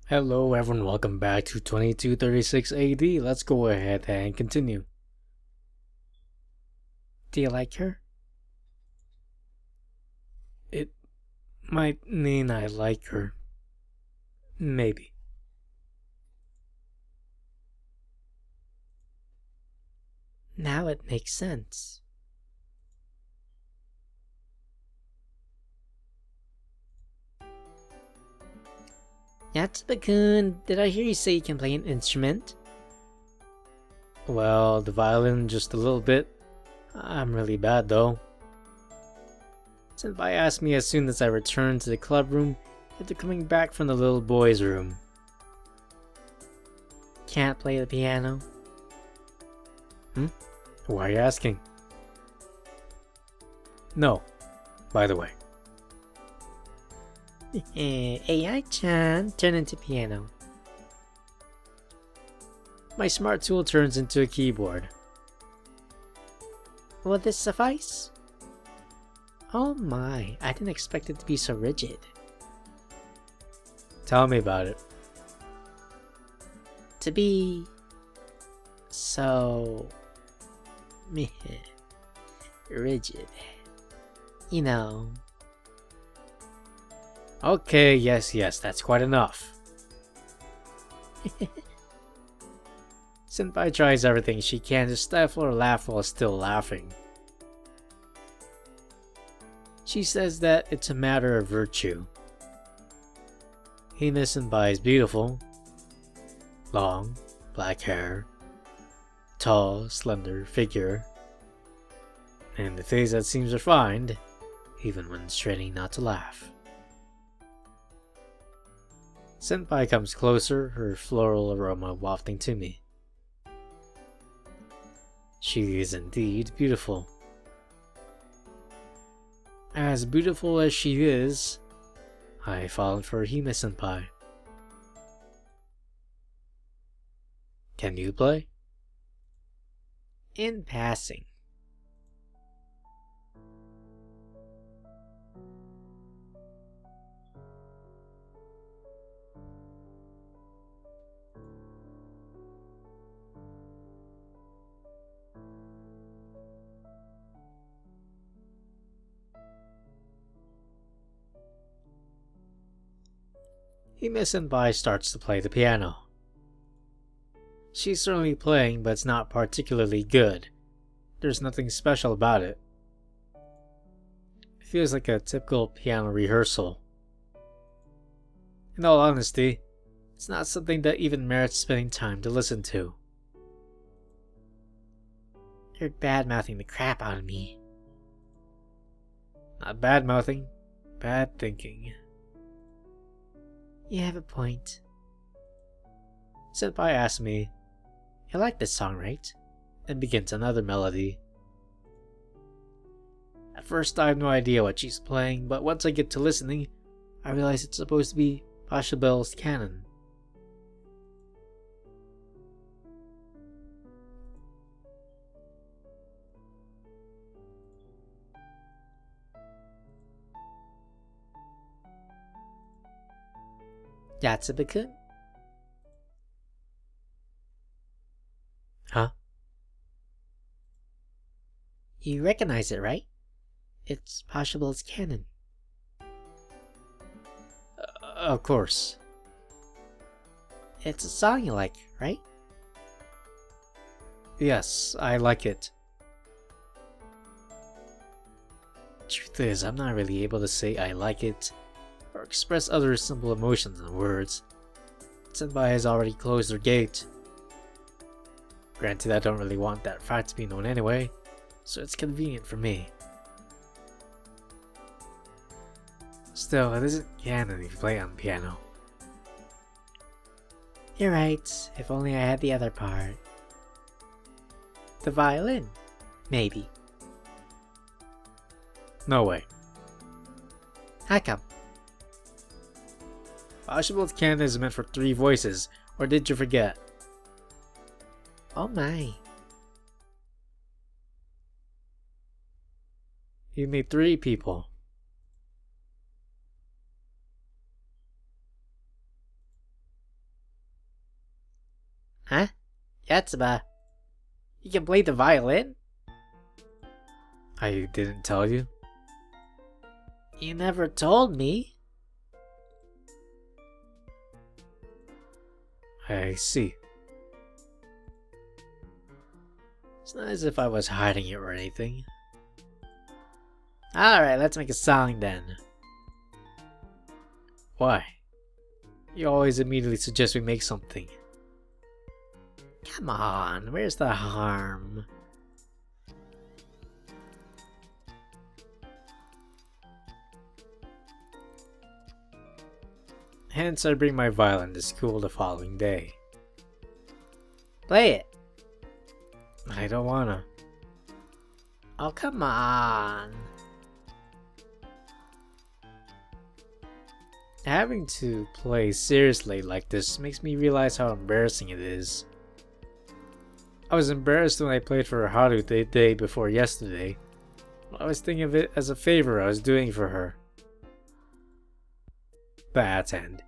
Hello everyone, welcome back to 2236 AD. Let's go ahead and continue. Do you like her? It might mean I like her. Maybe. Now it makes sense. Yatsuba-kun, did I hear you say you can play an instrument? Well, the violin just a little bit. I'm really bad though. Senpai asked me as soon as I returned to the club room after coming back from the little boy's room. Can't play the piano? Why are you asking? No, by the way. AI-chan, turn into piano. My smart tool turns into a keyboard. Will this suffice? Oh my, I didn't expect it to be so rigid. Tell me about it. To be... so... meh, rigid. You know... Okay, yes, that's quite enough. Senpai tries everything she can to stifle her laugh while still laughing. She says that it's a matter of virtue. Hina Senpai is beautiful. Long, black hair. Tall, slender figure. And the face that seems refined, even when straining not to laugh. Senpai comes closer, her floral aroma wafting to me. She is indeed beautiful. As beautiful as she is, I've fallen for Hime Senpai. Can you play? In passing. Hime Senpai starts to play the piano. She's certainly playing, but it's not particularly good. There's nothing special about it. It feels like a typical piano rehearsal. In all honesty, it's not something that even merits spending time to listen to. You're bad-mouthing the crap out of me. Not bad-mouthing, bad thinking. You have a point. Senpai asks me, You like this song, right? and begins another melody. At first I have no idea what she's playing, but once I get to listening, I realize it's supposed to be Pachelbel's canon. Yatsuba-kun? Huh? You recognize it, right? It's Pachelbel's canon. Of course. It's a song you like, right? Yes, I like it. Truth is, I'm not really able to say I like it, or express other simple emotions in words. Senpai has already closed her gate. Granted, I don't really want that fact to be known anyway, so it's convenient for me. Still, it isn't canon if you play on piano. You're right, if only I had the other part. The violin, maybe. No way. How come? Pachelbel's canon is meant for 3 voices, or did you forget? Oh my. You need 3 people. Huh? Yatsuba, you can play the violin? I didn't tell you? You never told me. I see. It's not as if I was hiding it or anything. Alright, let's make a song then. Why? You always immediately suggest we make something. Come on, where's the harm? Hence, I bring my violin to school the following day. Play it. I don't wanna. Oh, come on. Having to play seriously like this makes me realize how embarrassing it is. I was embarrassed when I played for Haru the day before yesterday. I was thinking of it as a favor I was doing for her. That and,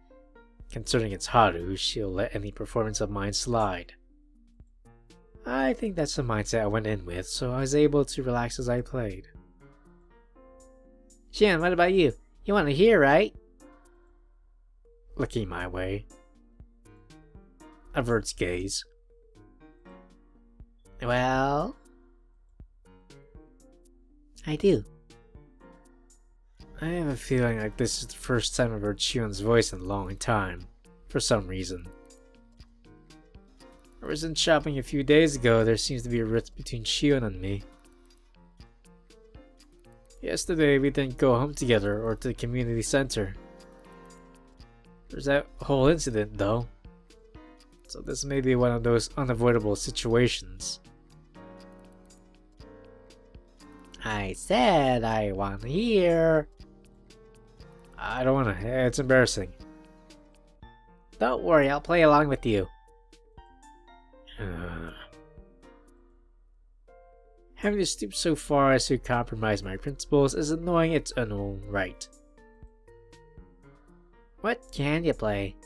considering it's Haru, she'll let any performance of mine slide. I think that's the mindset I went in with, so I was able to relax as I played. Shion, what about you? You want to hear, right? Looking my way. Averts gaze. Well, I do. I have a feeling like this is the first time I've heard Shion's voice in a long time, for some reason. I was in shopping a few days ago. There seems to be a rift between Shion and me. Yesterday we didn't go home together or to the community center. There's that whole incident though. So this may be one of those unavoidable situations. I said I want to hear. I don't wanna, it's embarrassing. Don't worry, I'll play along with you. Having to stoop so far as to compromise my principles is annoying its own right. What can you play?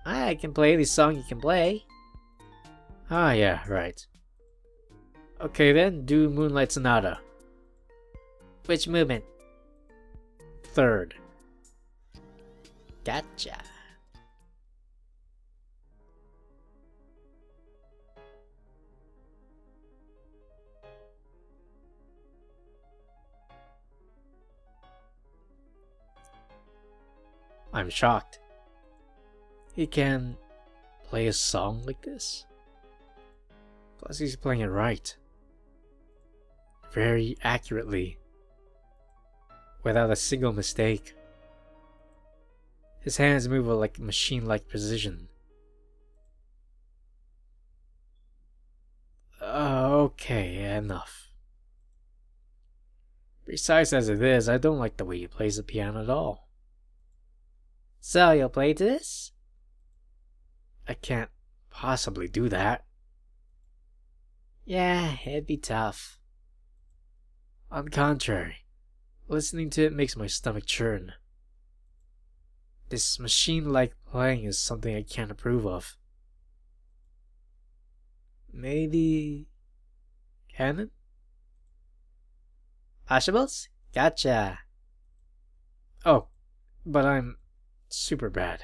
I can play any song you can play. Ah yeah, right. Okay then, do Moonlight Sonata. Which movement? Third. Gotcha. I'm shocked. He can play a song like this? Plus he's playing it right. Very accurately. Without a single mistake. His hands move with like machine-like precision. Okay, enough. Precise as it is, I don't like the way he plays the piano at all. So you'll play to this? I can't possibly do that. Yeah, it'd be tough. On the contrary, listening to it makes my stomach churn. This machine-like playing is something I can't approve of. Maybe... canon? Possibles? Gotcha. Oh, but I'm super bad.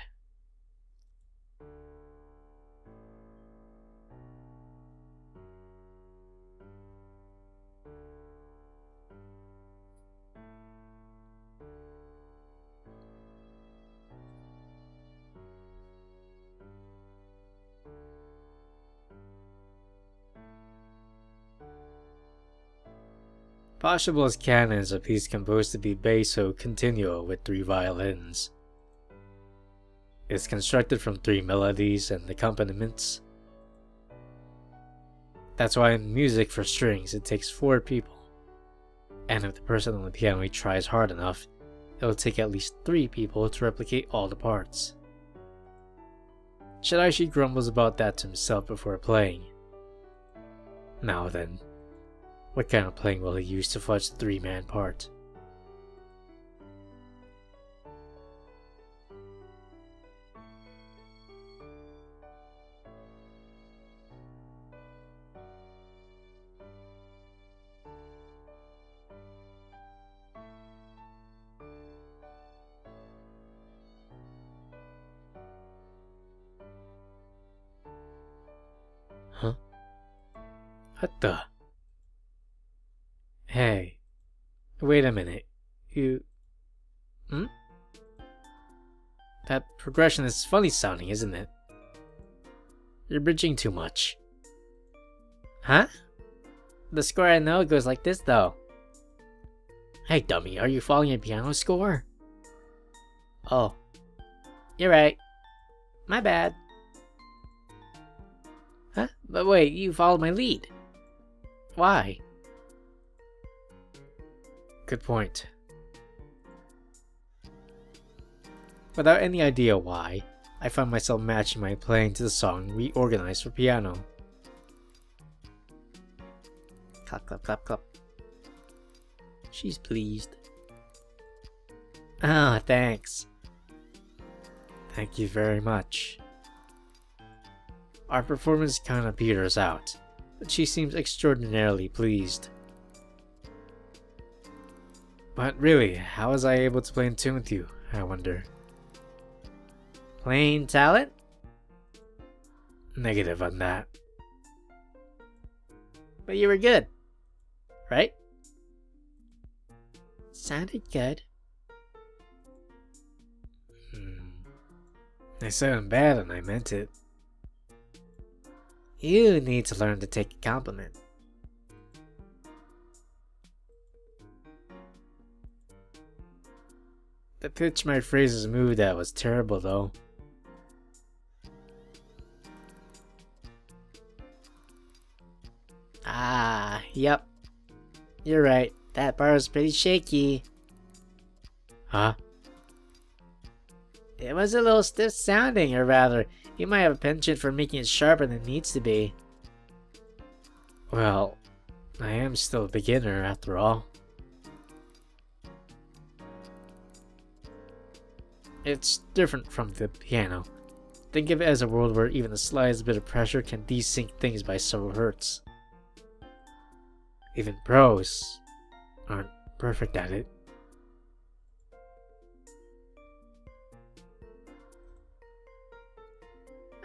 Poshable's canon is a piece composed to be basso continuo with 3 violins. It's constructed from 3 melodies and accompaniments. That's why in music for strings it takes 4 people. And if the person on the piano tries hard enough, it'll take at least 3 people to replicate all the parts. Shiraishi grumbles about that to himself before playing. Now then, what kind of playing will he use to fudge the 3-man part? What the? Hey, wait a minute. You... Hmm? That progression is funny sounding, isn't it? You're bridging too much. Huh? The score I know goes like this, though. Hey, dummy, are you following a piano score? Oh. You're right. My bad. Huh? But wait, you followed my lead. Why? Good point. Without any idea why, I found myself matching my playing to the song we organized for piano. Clap, clap, clap, clap. She's pleased. Ah, thanks. Thank you very much. Our performance kinda peters out, but she seems extraordinarily pleased. But really, how was I able to play in tune with you, I wonder? Plain talent? Negative on that. But you were good, right? Sounded good. I said I'm bad and I meant it. You need to learn to take a compliment. The pitch my phrases moved at was terrible though. Ah, yep. You're right. That bar is pretty shaky. Huh? It was a little stiff sounding, or rather, you might have a penchant for making it sharper than it needs to be. Well, I am still a beginner after all. It's different from the piano. Think of it as a world where even the slightest bit of pressure can desync things by several hertz. Even pros aren't perfect at it.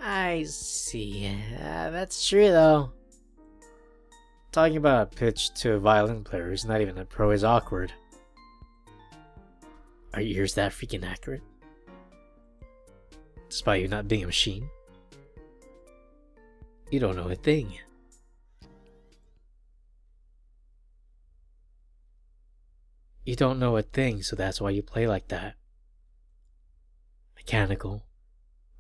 I see. That's true, though. Talking about a pitch to a violin player who's not even a pro is awkward. Are your ears that freaking accurate? Despite you not being a machine? You don't know a thing. You don't know a thing, so that's why you play like that. Mechanical,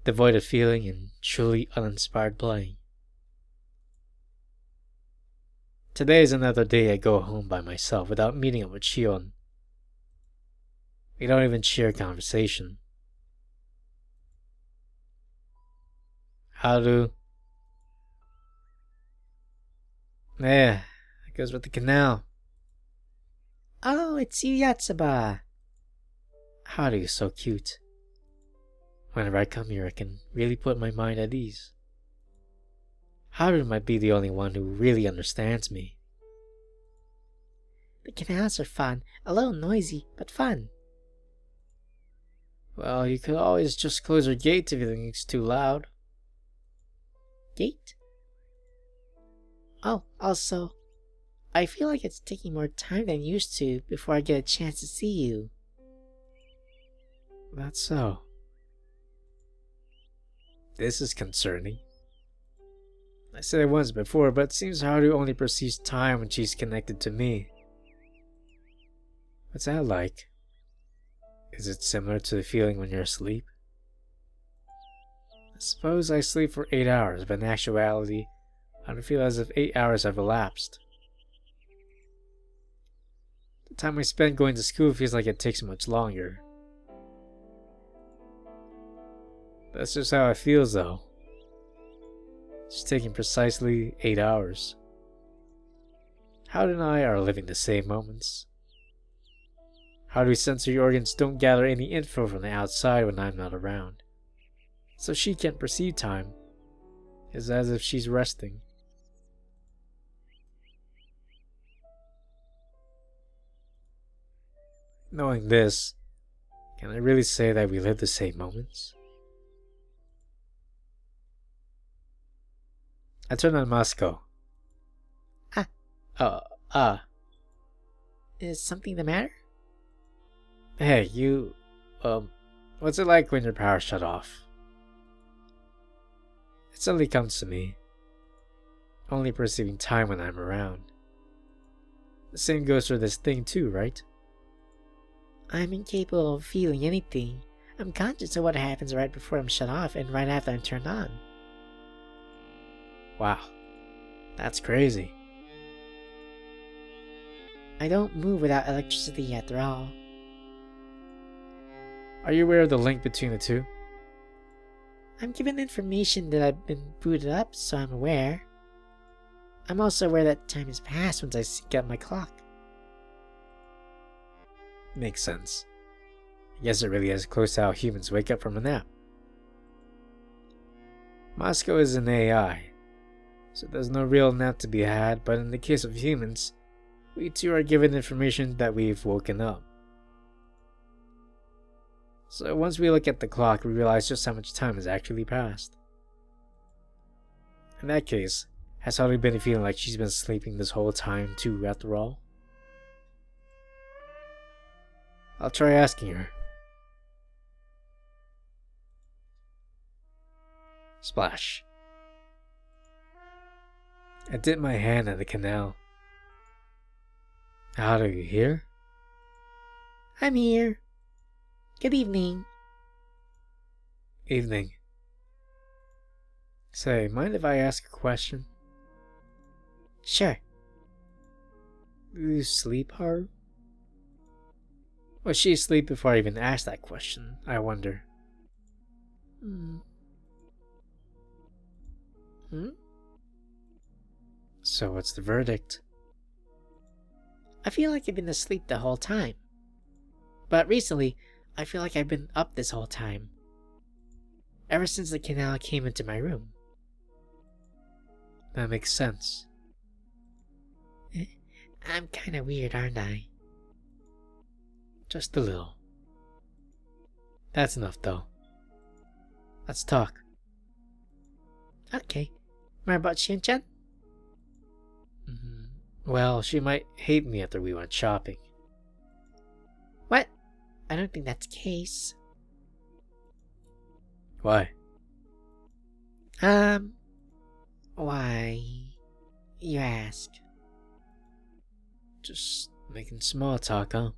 devoid of feeling, and truly uninspired playing. Today is another day I go home by myself without meeting up with Shion. We don't even share conversation. How do? Yeah, that goes with the canal. Oh, it's you, Yatsuba. How do you so cute? Whenever I come here, I can really put my mind at ease. Haru might be the only one who really understands me. The canals are fun. A little noisy, but fun. Well, you could always just close your gate if you think it's too loud. Gate? Oh, also, I feel like it's taking more time than used to before I get a chance to see you. That's so. This is concerning. I said it once before, but it seems Haru only perceives time when she's connected to me. What's that like? Is it similar to the feeling when you're asleep? I suppose I sleep for 8 hours, but in actuality, I don't feel as if 8 hours have elapsed. The time I spend going to school feels like it takes much longer. That's just how it feels though. It's taking precisely 8 hours. Haru and I are living the same moments. Haru's sensory organs don't gather any info from the outside when I'm not around, so she can't perceive time. It's as if she's resting. Knowing this, can I really say that we live the same moments? I turned on Moscow. Oh, uh, Is something the matter? hey, you, what's it like when your power's shut off? It suddenly comes to me, only perceiving time when I'm around. The same goes for this thing too, right? I'm incapable of feeling anything. I'm conscious of what happens right before I'm shut off and right after I'm turned on. Wow, that's crazy. I don't move without electricity after all. Are you aware of the link between the two? I'm given information that I've been booted up, so I'm aware. I'm also aware that time has passed once I sync up my clock. Makes sense. I guess it really is close to how humans wake up from a nap. Moscow is an AI, so there's no real nap to be had, but in the case of humans, we too are given information that we've woken up. So once we look at the clock, we realize just how much time has actually passed. In that case, has Holly been feeling like she's been sleeping this whole time too, after all? I'll try asking her. Splash. I dip my hand in the canal. How do you hear? I'm here. Good evening. Evening. Say, mind if I ask a question? Sure. Do you sleep, Haru? Was she asleep before I even asked that question? I wonder. So what's the verdict? I feel like I've been asleep the whole time. But recently, I feel like I've been up this whole time. Ever since the canal came into my room. That makes sense. I'm kinda weird, aren't I? Just a little. That's enough, though. Let's talk. Okay. More about Shinchan? Well, she might hate me after we went shopping. What? I don't think that's the case. Why? Why? You ask. Just making small talk, huh?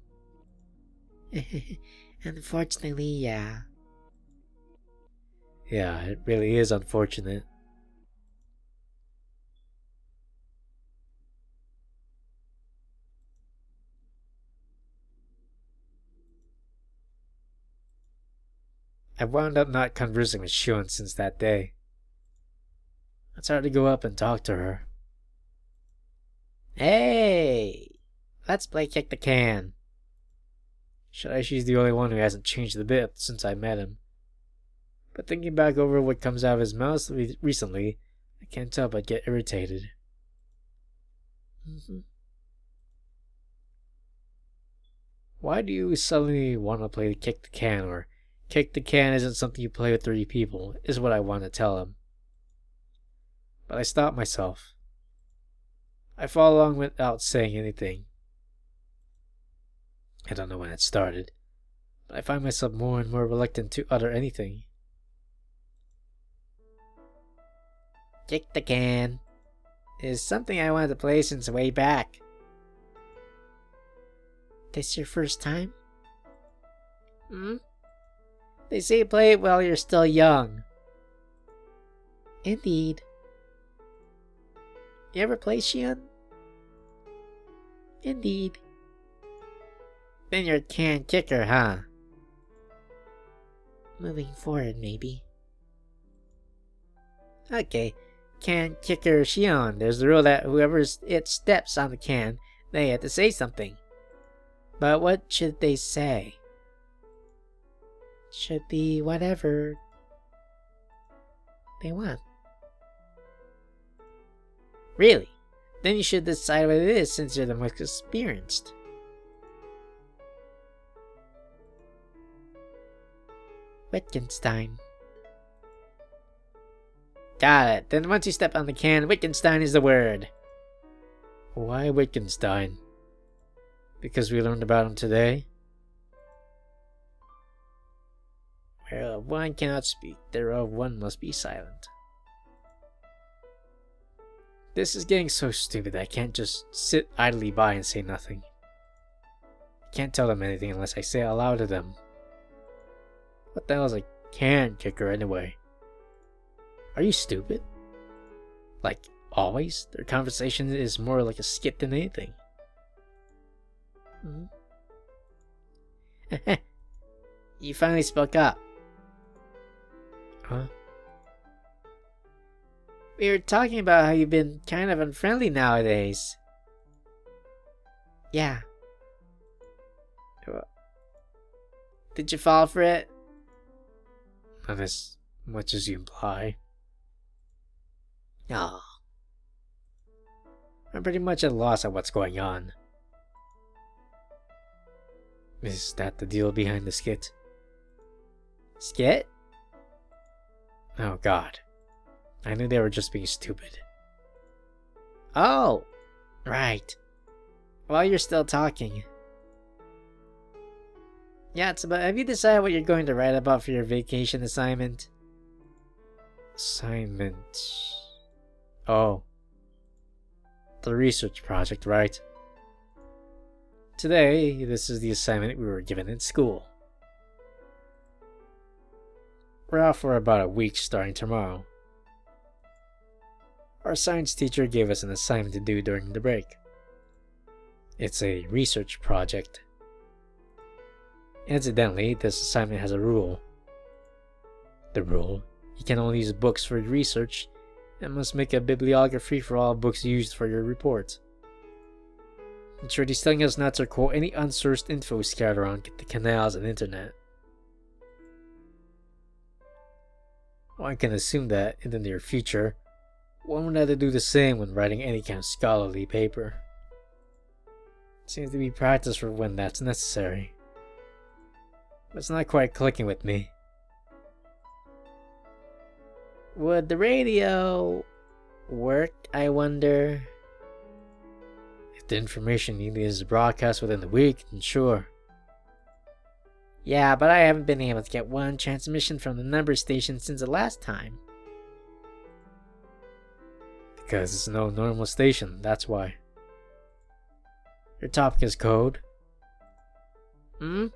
Unfortunately, yeah. Yeah, it really is unfortunate. I've wound up not conversing with Shion since that day. It's hard to go up and talk to her. Hey! Let's play kick the can. She's the only one who hasn't changed a bit since I met him. But thinking back over what comes out of his mouth recently, I can't help but get irritated. Why do you suddenly want to play kick the can, or kick the can isn't something you play with 3 people, is what I want to tell him. But I stop myself. I follow along without saying anything. I don't know when it started, but I find myself more and more reluctant to utter anything. Kick the can is something I wanted to play since way back. This your first time? They say play it while you're still young. Indeed. You ever play Shion? Indeed. Then you're a can kicker, huh? Moving forward, maybe. Okay, can kicker Shion. There's the rule that whoever it steps on the can, they have to say something. But what should they say? Should be whatever they want. Really? Then you should decide what it is since you're the most experienced. Wittgenstein. Got it. Then once you step on the can, Wittgenstein is the word. Why Wittgenstein? Because we learned about him today? Whereof one cannot speak, thereof one must be silent. This is getting so stupid that I can't just sit idly by and say nothing. I can't tell them anything unless I say it aloud to them. What the hell is a can kicker anyway? Are you stupid? Like, always? Their conversation is more like a skit than anything. You finally spoke up. Huh? We were talking about how you've been kind of unfriendly nowadays. Yeah. Did you fall for it? Not as much as you imply. No. I'm pretty much at a loss at what's going on. Is that the deal behind the skit? Skit? Oh god. I knew they were just being stupid. Oh, right. While you're still talking. Yeah, it's about, have you decided what you're going to write about for your vacation assignment? Assignment... Oh. The research project, right? Today, this is the assignment we were given in school. We're out for about a week starting tomorrow. Our science teacher gave us an assignment to do during the break. It's a research project. Incidentally, this assignment has a rule. The rule: you can only use books for research and must make a bibliography for all books used for your report. In short, he's telling us not to quote any unsourced info scattered around the canals and internet. One can assume that, in the near future, one would have to do the same when writing any kind of scholarly paper. It seems to be practice for when that's necessary. But it's not quite clicking with me. Would the radio work, I wonder? If the information needed is broadcast within the week, then sure. Yeah, but I haven't been able to get one transmission from the number station since the last time. Because it's no normal station, that's why. Your topic is code. I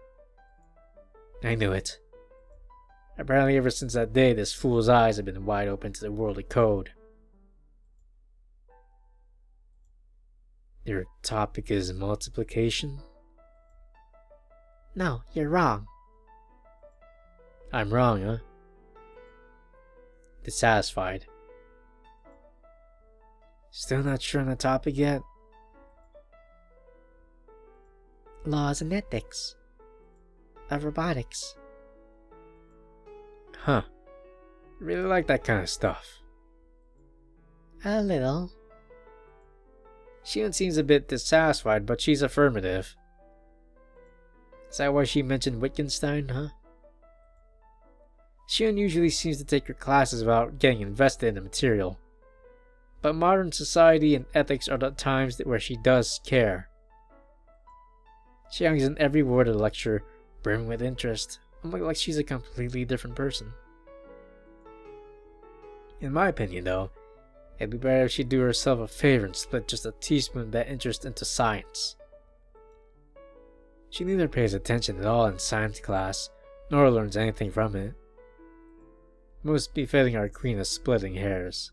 knew it. Apparently ever since that day, this fool's eyes have been wide open to the world of code. Your topic is multiplication? No, you're wrong. I'm wrong, huh? Dissatisfied. Still not sure on the topic yet? Laws and ethics of robotics. Huh. Really like that kind of stuff. A little. Shion seems a bit dissatisfied, but she's affirmative. Is that why she mentioned Wittgenstein, huh? Shion usually seems to take her classes without getting invested in the material. But modern society and ethics are the times where she does care. Xiang's in every word of the lecture, brimming with interest, almost like she's a completely different person. In my opinion, though, it'd be better if she'd do herself a favor and split just a teaspoon of that interest into science. She neither pays attention at all in science class, nor learns anything from it. Most befitting our queen of splitting hairs.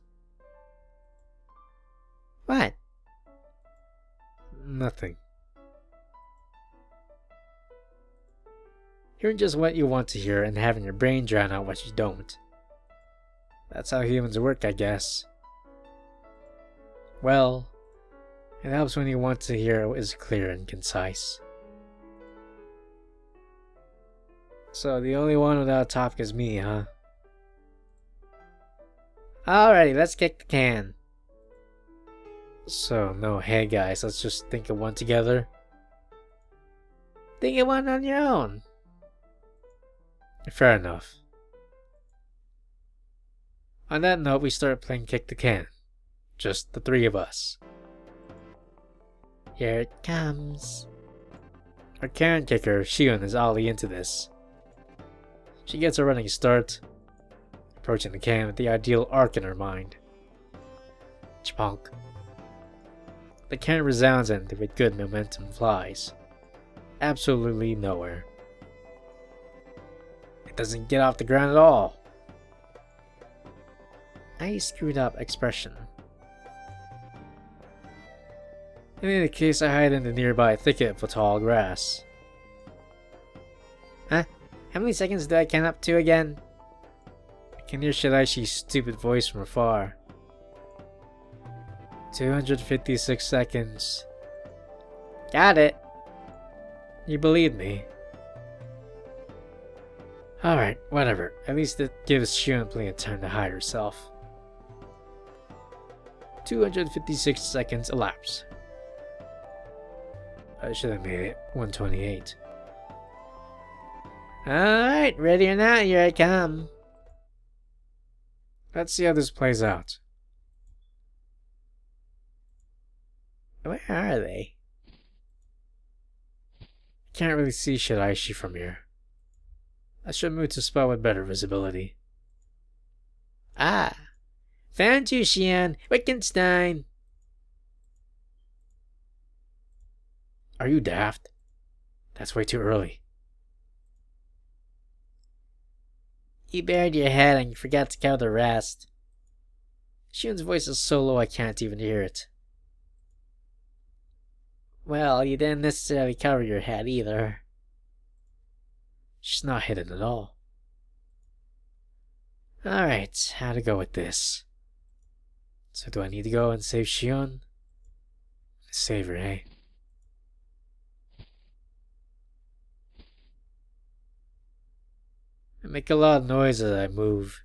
What? Nothing. Hearing just what you want to hear and having your brain drown out what you don't. That's how humans work, I guess. Well, it helps when you want to hear what is clear and concise. So the only one without a topic is me, huh? Alrighty, let's kick the can. So, no, hey guys, let's just think of one together. Think of one on your own. Fair enough. On that note, we start playing Kick the Can. Just the three of us. Here it comes. Our can kicker, Shion, is oddly into this. She gets a running start, approaching the can with the ideal arc in her mind. Chpunk. The can resounds and with good momentum flies. Absolutely nowhere. It doesn't get off the ground at all. I screwed up expression. In any case, I hide in the nearby thicket of tall grass. Huh? How many seconds do I count up to again? I can hear Shiraishi's stupid voice from afar. 256 seconds. Got it. You believe me? Alright, whatever. At least it gives Shion plenty of time to hide herself. 256 seconds elapse. I should have made it 128. Alright, ready or not, here I come. Let's see how this plays out. Where are they? Can't really see Shiraishi from here. I should move to a spot with better visibility. Ah, found you, Shion. Wittgenstein. Are you daft? That's way too early. You buried your head and you forgot to cover the rest. Shion's voice is so low I can't even hear it. Well, you didn't necessarily cover your head either. She's not hidden at all. Alright, how to go with this? So do I need to go and save Shion? Save her, eh? I make a lot of noise as I move.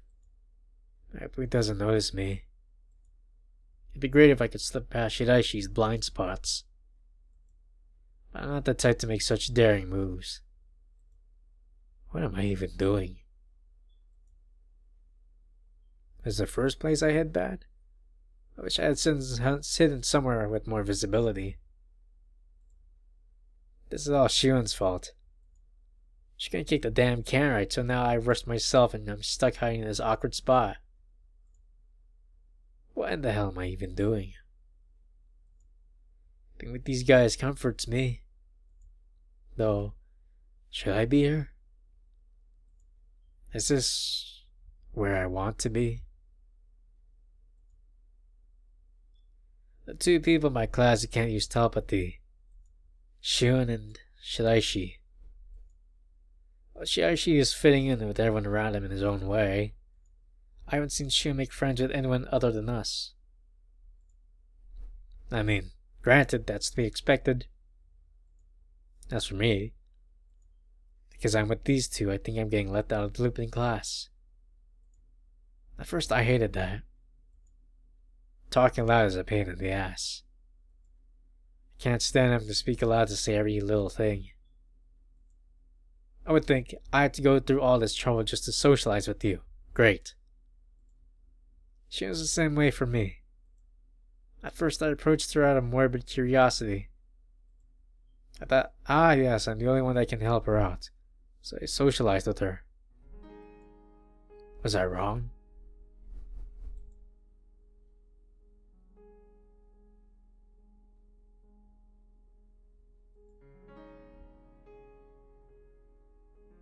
I hope he doesn't notice me. It'd be great if I could slip past Shiraishi's blind spots. But I'm not the type to make such daring moves. What am I even doing? Is the first place I hid bad? I wish I had hidden somewhere with more visibility. This is all Shion's fault. She couldn't kick the damn can right, so now I rushed myself and I'm stuck hiding in this awkward spot. What in the hell am I even doing? Being with these guys comforts me. Though, should I be here? Is this where I want to be? The two people in my class who can't use telepathy. Shion and Shiraishi. Well, Shiraishi is fitting in with everyone around him in his own way. I haven't seen Shion make friends with anyone other than us. I mean, granted, that's to be expected. As for me, because I'm with these two, I think I'm getting left out of the loop in class. At first, I hated that. Talking loud is a pain in the ass. I can't stand having to speak aloud to say every little thing. I would think I had to go through all this trouble just to socialize with you. Great. She was the same way for me. At first, I approached her out of morbid curiosity. I thought, yes, I'm the only one that can help her out. So I socialized with her. Was I wrong?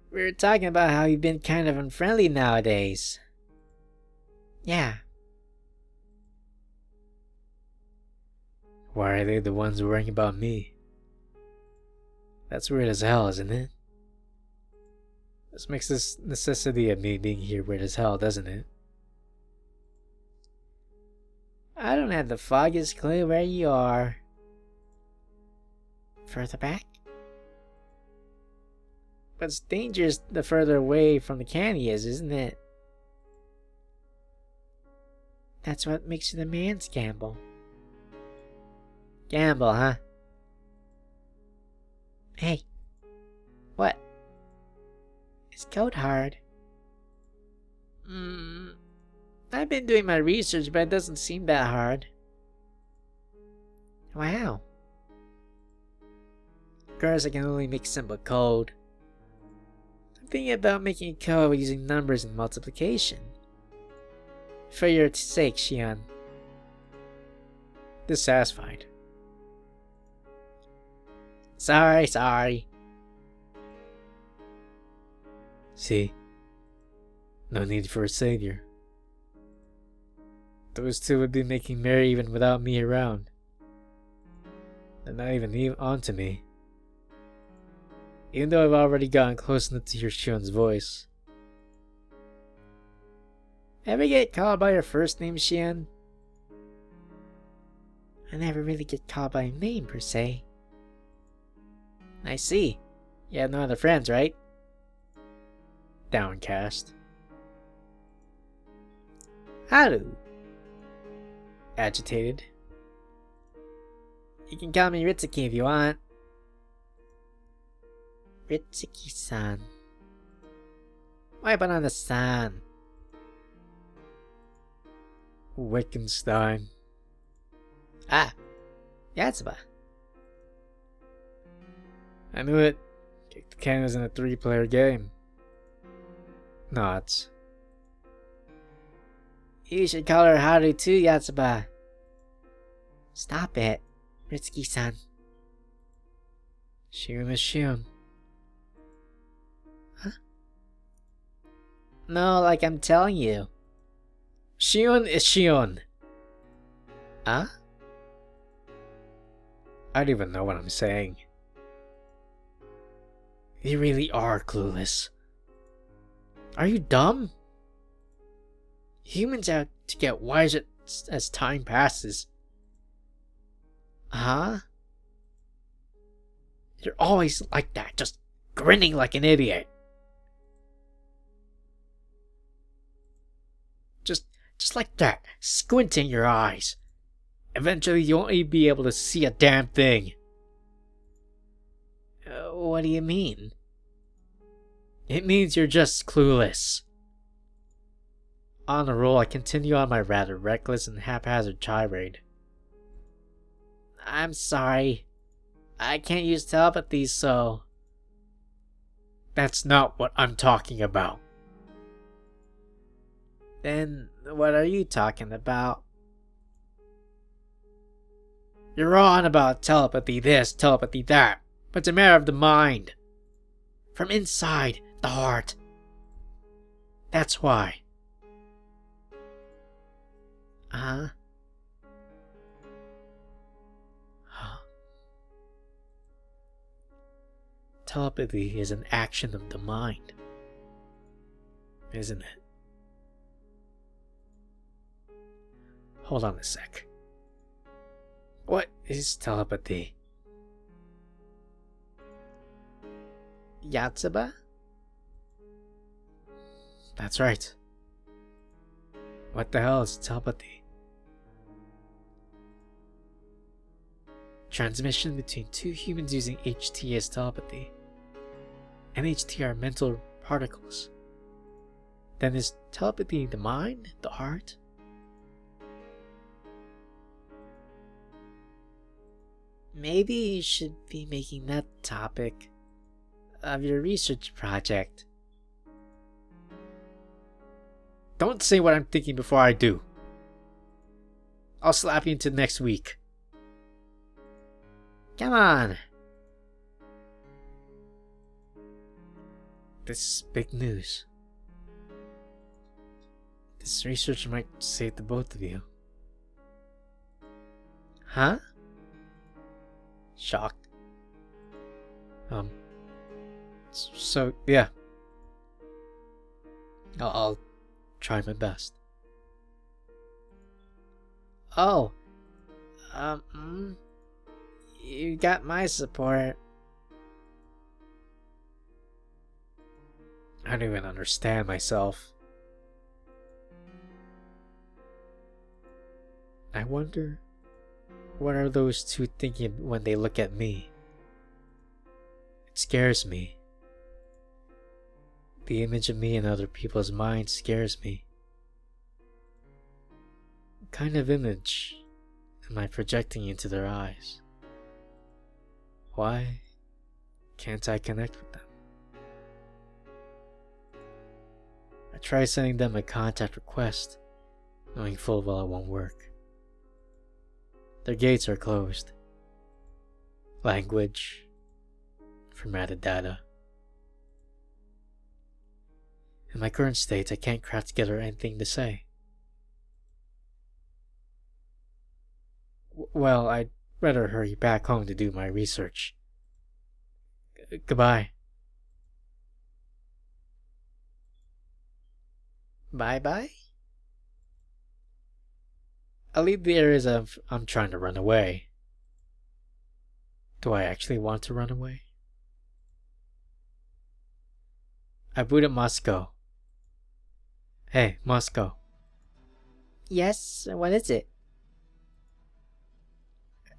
We were talking about how you've been kind of unfriendly nowadays. Yeah. Why are they the ones worrying about me? That's weird as hell, isn't it? This makes this necessity of me being here weird as hell, doesn't it? I don't have the foggiest clue where you are. Further back? But it's dangerous the further away from the can he is, isn't it? That's what makes you the man's gamble. Gamble, huh? Hey. What? Is code hard? I've been doing my research, but it doesn't seem that hard. Wow. Of course, I can only make simple code. I'm thinking about making code using numbers and multiplication. For your sake, Xion. Dissatisfied. Sorry. See? No need for a savior. Those two would be making merry even without me around. They're not even onto me. Even though I've already gotten close enough to hear Shion's voice. Ever get called by your first name, Xion? I never really get called by a name, per se. I see. You have no other friends, right? Downcast. Haru. Agitated. You can call me Ritsuki if you want. Ritsuki-san. Why put on the san? Wittgenstein. Ah, Yatsuba. I knew it. Kick the can was in a 3-player game. Nods. You should call her Haru too, Yatsuba. Stop it, Ritsuki-san. Shion is Shion. Huh? No, like I'm telling you. Shion is Shion. Huh? I don't even know what I'm saying. You really are clueless. Are you dumb? Humans have to get wiser as time passes. Huh? You're always like that, just grinning like an idiot. Just like that, squinting your eyes. Eventually you won't even be able to see a damn thing. What do you mean? It means you're just clueless. On a roll, I continue on my rather reckless and haphazard tirade. I'm sorry. I can't use telepathy, so... That's not what I'm talking about. Then, what are you talking about? You're on about telepathy this, telepathy that, but it's a matter of the mind. From inside the heart. That's why. Uh-huh. Telepathy is an action of the mind, isn't it? Hold on a sec. What is telepathy? Yatsuba? That's right. What the hell is telepathy? Transmission between two humans using HT as telepathy. And HT are mental particles. Then is telepathy the mind, the heart? Maybe you should be making that topic of your research project. Don't say what I'm thinking before I do. I'll slap you into next week. Come on. This is big news. This research might save the both of you. Huh? Shocked. So, yeah. I'll try my best. Oh. You got my support. I don't even understand myself. I wonder, what are those two thinking when they look at me? It scares me. The image of me in other people's minds scares me. What kind of image am I projecting into their eyes? Why can't I connect with them? I try sending them a contact request, knowing full well it won't work. Their gates are closed. Language, formatted data. In my current state, I can't craft together anything to say. Well, I'd rather hurry back home to do my research. Goodbye. Bye-bye? I'll leave the areas of I'm trying to run away. Do I actually want to run away? I boot up Moscow. Hey, Moscow. Yes, what is it?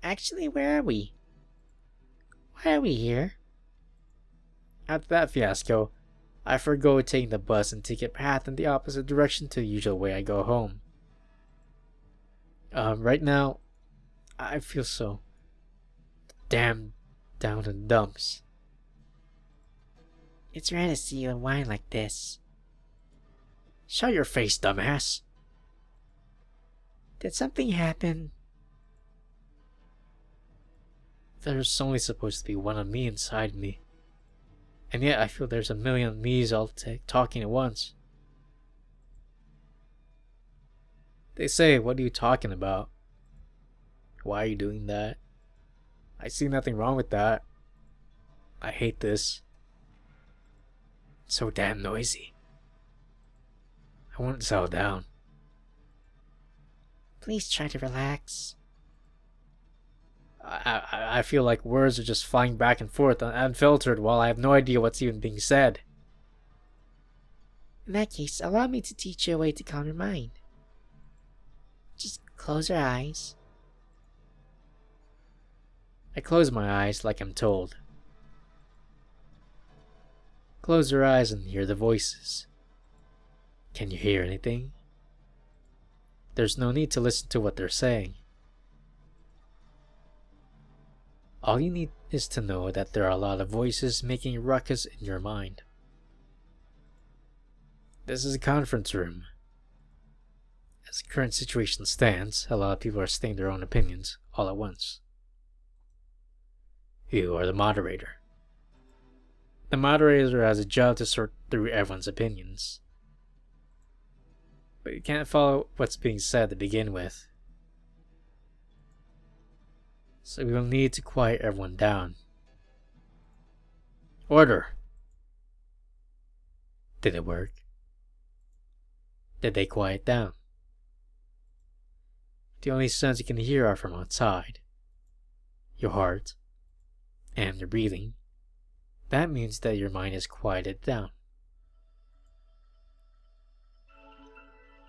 Actually, where are we? Why are we here? After that fiasco, I forgo taking the bus and take a path in the opposite direction to the usual way I go home. Right now, I feel so damn down in the dumps. It's rare to see you whine like this. Shut your face, dumbass. Did something happen? There's only supposed to be one of me inside me. And yet I feel there's a million me's all talking at once. They say, what are you talking about? Why are you doing that? I see nothing wrong with that. I hate this. It's so damn noisy. I won't settle down. Please try to relax. I feel like words are just flying back and forth unfiltered while I have no idea what's even being said. In that case, allow me to teach you a way to calm your mind. Just close your eyes. I close my eyes like I'm told. Close your eyes and hear the voices. Can you hear anything? There's no need to listen to what they're saying. All you need is to know that there are a lot of voices making a ruckus in your mind. This is a conference room. As the current situation stands, a lot of people are stating their own opinions all at once. You are the moderator. The moderator has a job to sort through everyone's opinions. But you can't follow what's being said to begin with. So we will need to quiet everyone down. Order! Did it work? Did they quiet down? The only sounds you can hear are from outside. Your heart. And your breathing. That means that your mind is quieted down.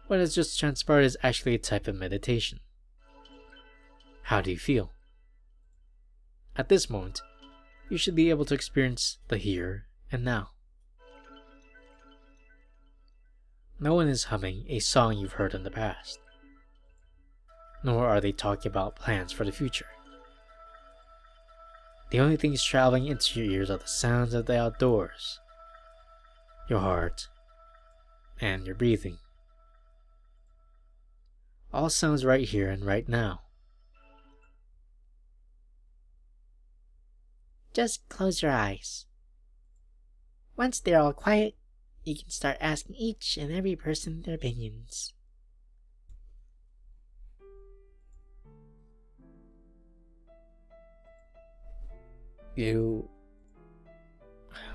What has just transpired is actually a type of meditation. How do you feel? At this moment, you should be able to experience the here and now. No one is humming a song you've heard in the past. Nor are they talking about plans for the future. The only things traveling into your ears are the sounds of the outdoors, your heart, and your breathing. All sounds right here and right now. Just close your eyes. Once they're all quiet, you can start asking each and every person their opinions.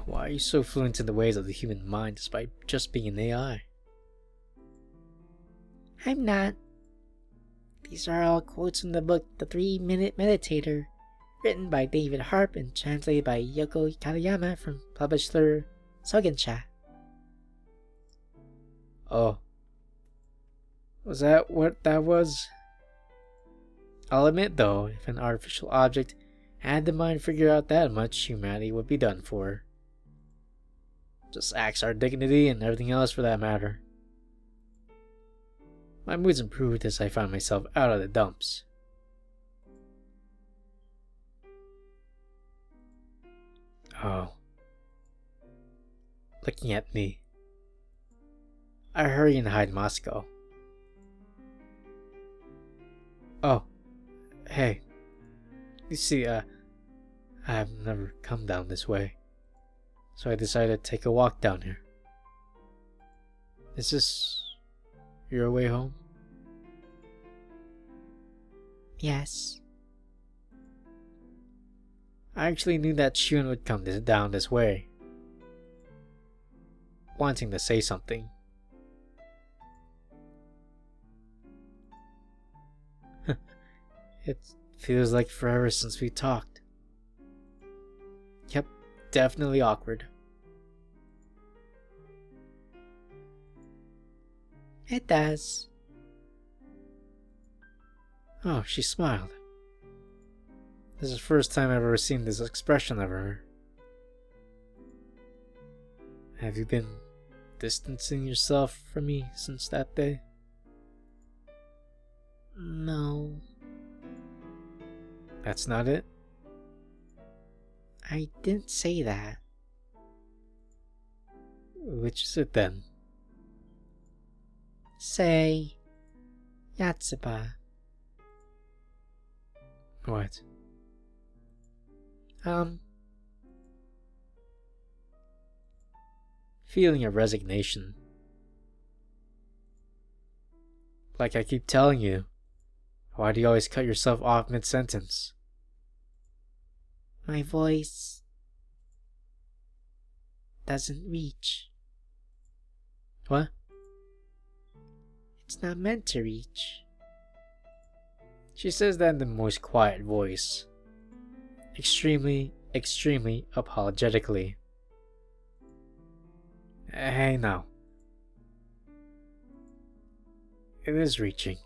Why are you so fluent in the ways of the human mind despite just being an AI? I'm not. These are all quotes from the book The 3-Minute Meditator, written by David Harp and translated by Yoko Katayama from publisher Sogensha. Oh. Was that what that was? I'll admit though, if an artificial object had the mind figure out that much, humanity would be done for. Just axe our dignity and everything else for that matter. My mood's improved as I find myself out of the dumps. Oh. Looking at me. I hurry and hide Moscow. Oh. Hey. You see, I've never come down this way. So I decided to take a walk down here. Is this your way home? Yes. I actually knew that Shun would come down this way. Wanting to say something. It feels like forever since we talked. Yep, definitely awkward. It does. Oh, she smiled. This is the first time I've ever seen this expression of her. Have you been distancing yourself from me since that day? No, That's not it? I didn't say that. Which is it then? Say Yatsuba. What? Feeling of resignation. Like I keep telling you, why do you always cut yourself off mid-sentence? My voice doesn't reach. What? It's not meant to reach. She says that in the most quiet voice. Extremely apologetically. Hey now. It is reaching.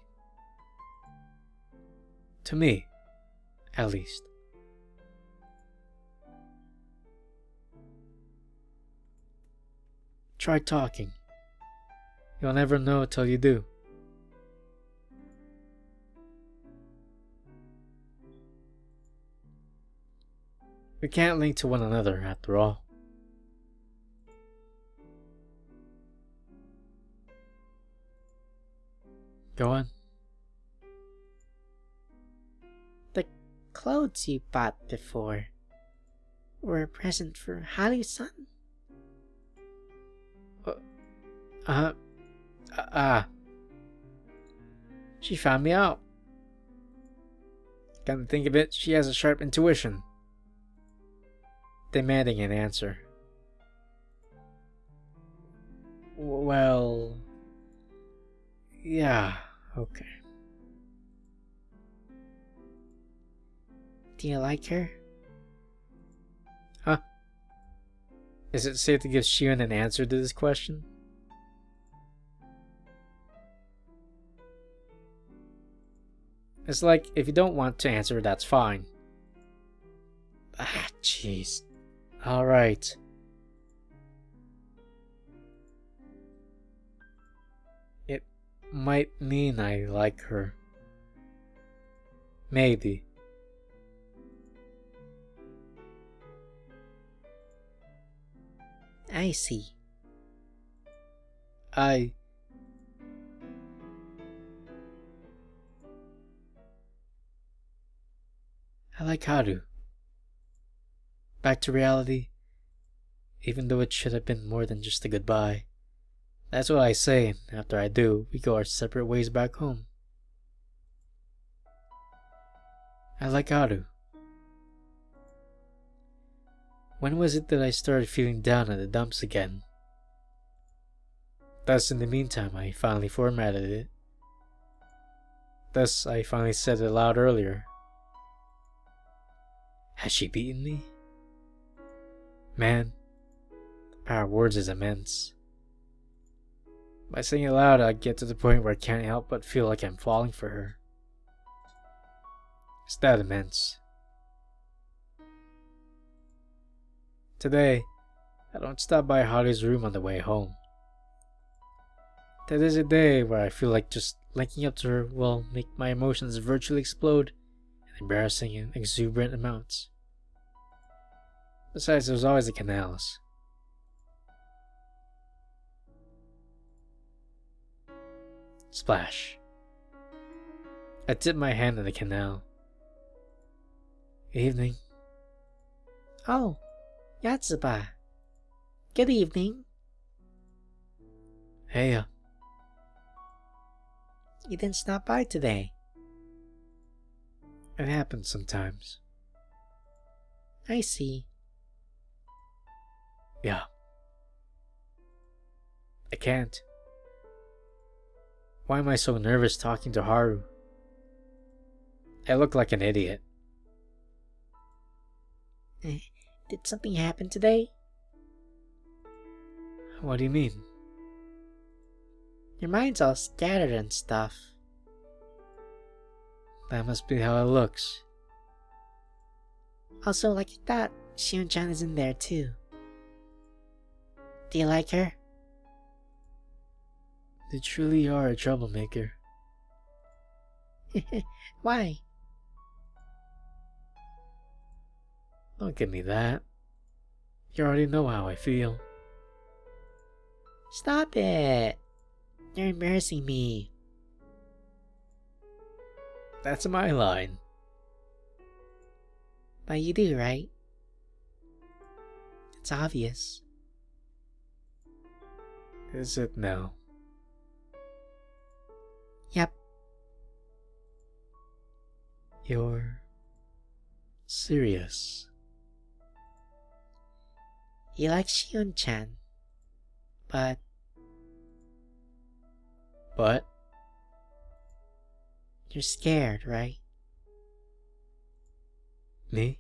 To me, at least. Try talking. You'll never know till you do. We can't link to one another after all. Go on. The clothes you bought before were a present for Haru-san? She found me out. Come to think of it, she has a sharp intuition. Demanding an answer. Well... yeah, okay. Do you like her? Huh? Is it safe to give Shion an answer to this question? It's like, if you don't want to answer, that's fine. Ah, jeez. Alright. It might mean I like her. Maybe. I see. I like Haru. Back to reality, even though it should have been more than just a goodbye. That's what I say, and after I do, we go our separate ways back home. I like Haru. When was it that I started feeling down in the dumps again? Thus, in the meantime, I finally formatted it. Thus, I finally said it aloud earlier. Has she beaten me? Man, the power of words is immense. By saying it aloud, I get to the point where I can't help but feel like I'm falling for her. It's that immense. Today, I don't stop by Haru's room on the way home. That is a day where I feel like just linking up to her will make my emotions virtually explode in embarrassing and exuberant amounts. Besides, there's always the canals. Splash. I dip my hand in the canal. Evening. Oh, Yatsuba. Good evening. Hey, You didn't stop by today. it happens sometimes. I see. Yeah. I can't. Why am I so nervous talking to Haru? I look like an idiot. Did something happen today? What do you mean? Your mind's all scattered and stuff. That must be how it looks. Also, like you thought, Shion-chan is in there too. Do you like her? You truly are a troublemaker. Why? Don't give me that. You already know how I feel. Stop it! You're embarrassing me. That's my line. But you do, right? It's obvious. Is it now? Yep. You're serious. You like Shion-chan. But But you're scared, right? me?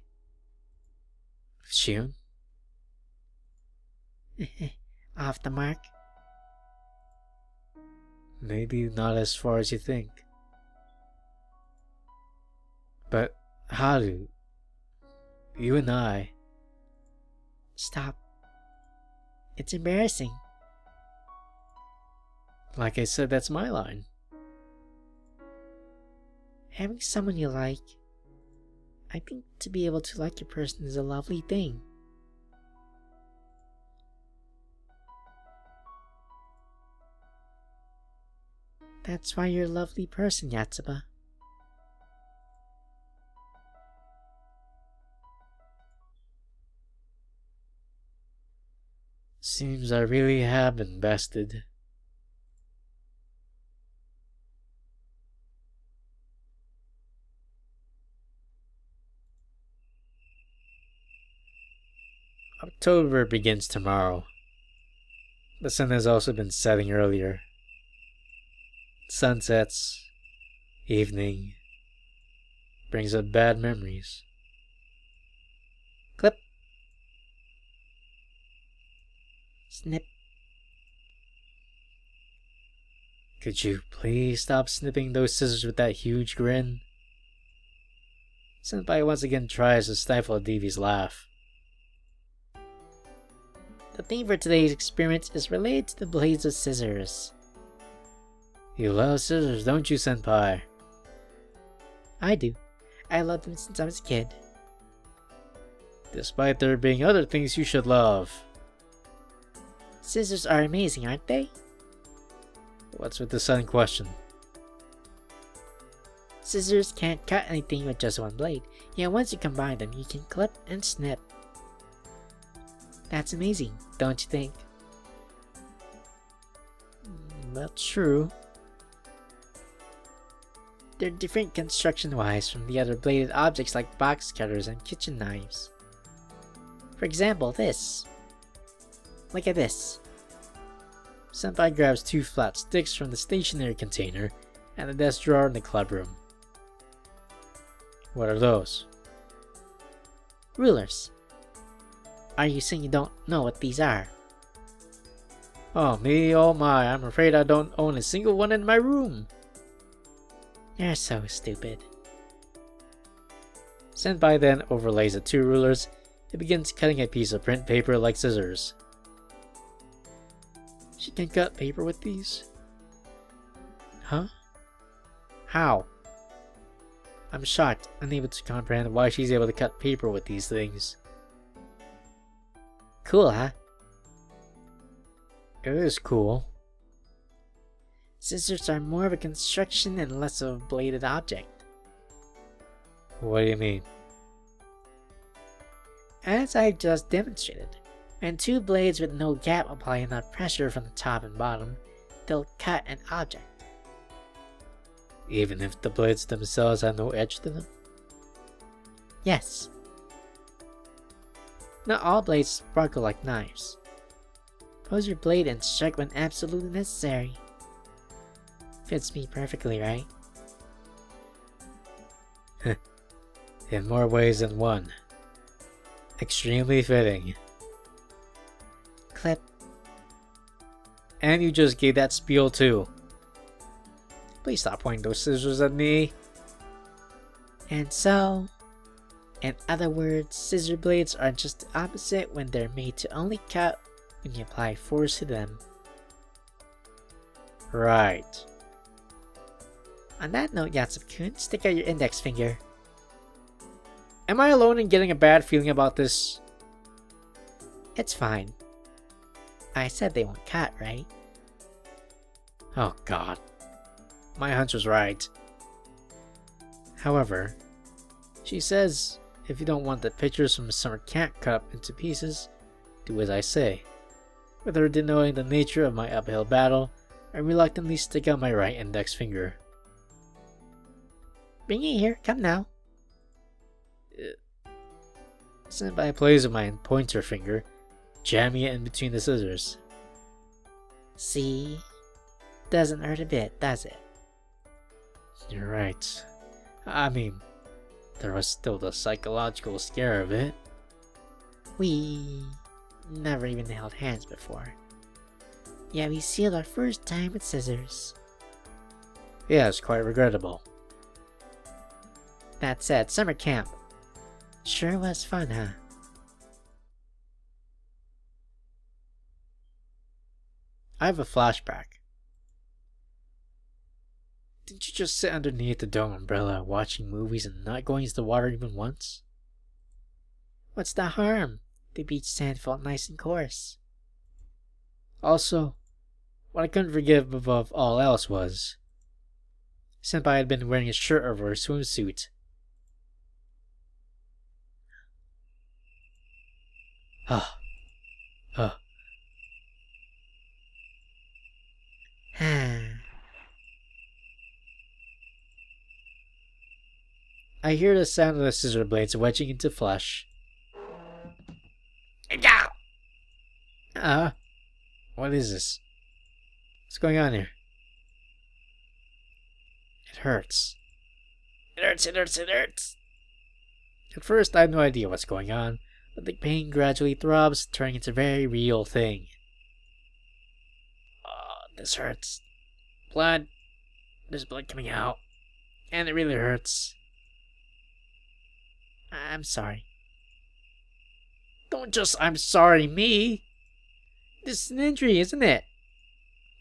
Shion? Off the mark? Maybe not as far as you think. But Haru, you and I, Stop. It's embarrassing. like I said, that's my line. Having someone you like, I think to be able to like a person is a lovely thing. That's why you're a lovely person, Yatsuba. Seems I really have been bested. October begins tomorrow. The sun has also been setting earlier. Sunsets, evening, brings up bad memories. Clip. Snip. Could you please stop snipping those scissors with that huge grin? Senpai once again tries to stifle Deevy's laugh. The theme for today's experiment is related to the blades of scissors. You love scissors, don't you, Senpai? I do. I loved them since I was a kid. Despite there being other things you should love. Scissors are amazing, aren't they? What's with the sudden question? Scissors can't cut anything with just one blade, yet once you combine them, you can clip and snip. That's amazing, don't you think? That's true. They're different construction-wise from the other bladed objects like box cutters and kitchen knives. For example, this. Look at this. Senpai grabs two flat sticks from the stationery container and the desk drawer in the club room. What are those? Rulers. Are you saying you don't know what these are? Oh me, oh my, I'm afraid I don't own a single one in my room. You're so stupid. Senpai then overlays the two rulers and begins cutting a piece of print paper like scissors. She can cut paper with these? Huh? How? I'm shocked, unable to comprehend why she's able to cut paper with these things. Cool, huh? It is cool. Scissors are more of a construction and less of a bladed object. What do you mean? As I just demonstrated, when two blades with no gap apply enough pressure from the top and bottom, they'll cut an object. Even if the blades themselves have no edge to them? Yes. Not all blades sparkle like knives. Pose your blade and strike when absolutely necessary. Fits me perfectly, right? In more ways than one. Extremely fitting. Clip. And you just gave that spiel too. Please stop pointing those scissors at me. And so, in other words, scissor blades are just the opposite when they're made to only cut when you apply force to them. Right. On that note, Yatsub-kun, stick out your index finger. Am I alone in getting a bad feeling about this? It's fine. I said they won't cut, right? Oh god. My hunch was right. However, she says if you don't want the pictures from summer camp cut up into pieces, do as I say. With her knowing the nature of my uphill battle, I reluctantly stick out my right index finger. Bring it here, come now. Senpai plays with my pointer finger, jamming it in between the scissors. See? Doesn't hurt a bit, does it? You're right. I mean, there was still the psychological scare of it. We never even held hands before. Yeah, we sealed our first time with scissors. Yeah, it's quite regrettable. That said, summer camp. Sure was fun, huh? I have a flashback. Didn't you just sit underneath the dome umbrella watching movies and not going into the water even once? What's the harm? The beach sand felt nice and coarse. Also, what I couldn't forgive above all else was Senpai had been wearing a shirt over her swimsuit. I hear the sound of the scissor blades wedging into flesh. What is this? What's going on here? It hurts. It hurts. At first, I have no idea what's going on, but the pain gradually throbs, turning into a very real thing. Oh, this hurts. Blood. There's blood coming out. And it really hurts. I'm sorry. Don't just I'm sorry me. This is an injury, isn't it?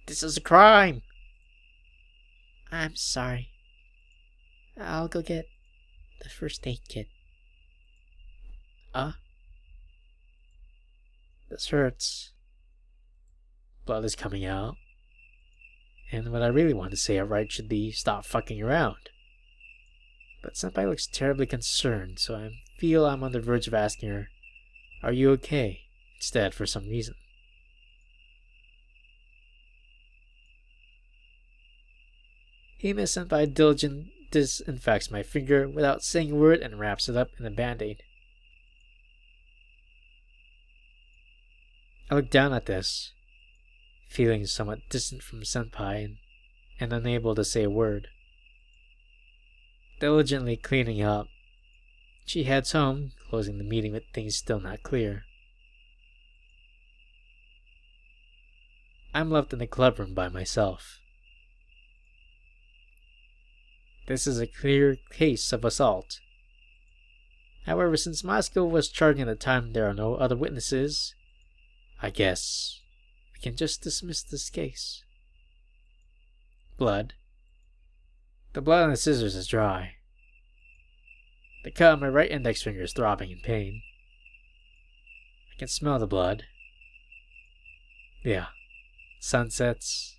This is a crime. I'm sorry. I'll go get the first aid kit. This hurts. Blood is coming out. And what I really want to say outright should be stop fucking around. But Senpai looks terribly concerned, so I feel I'm on the verge of asking her, "Are you okay?" instead for some reason. Hime Senpai diligently disinfects my finger without saying a word and wraps it up in a band-aid. I look down at this, feeling somewhat distant from Senpai and unable to say a word. Diligently cleaning up, she heads home, closing the meeting with things still not clear. I'm left in the clubroom by myself. This is a clear case of assault. However, since Moscow was charging at the time there are no other witnesses, I guess we can just dismiss this case. Blood. The blood on the scissors is dry. The cut on my right index finger is throbbing in pain. I I can smell the blood. Yeah, sunsets.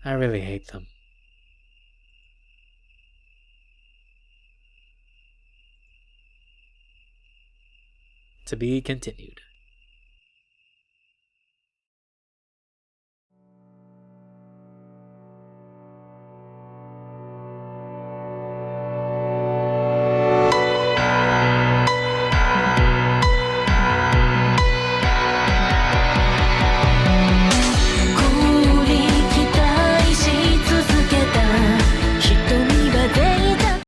I really hate them. To be continued.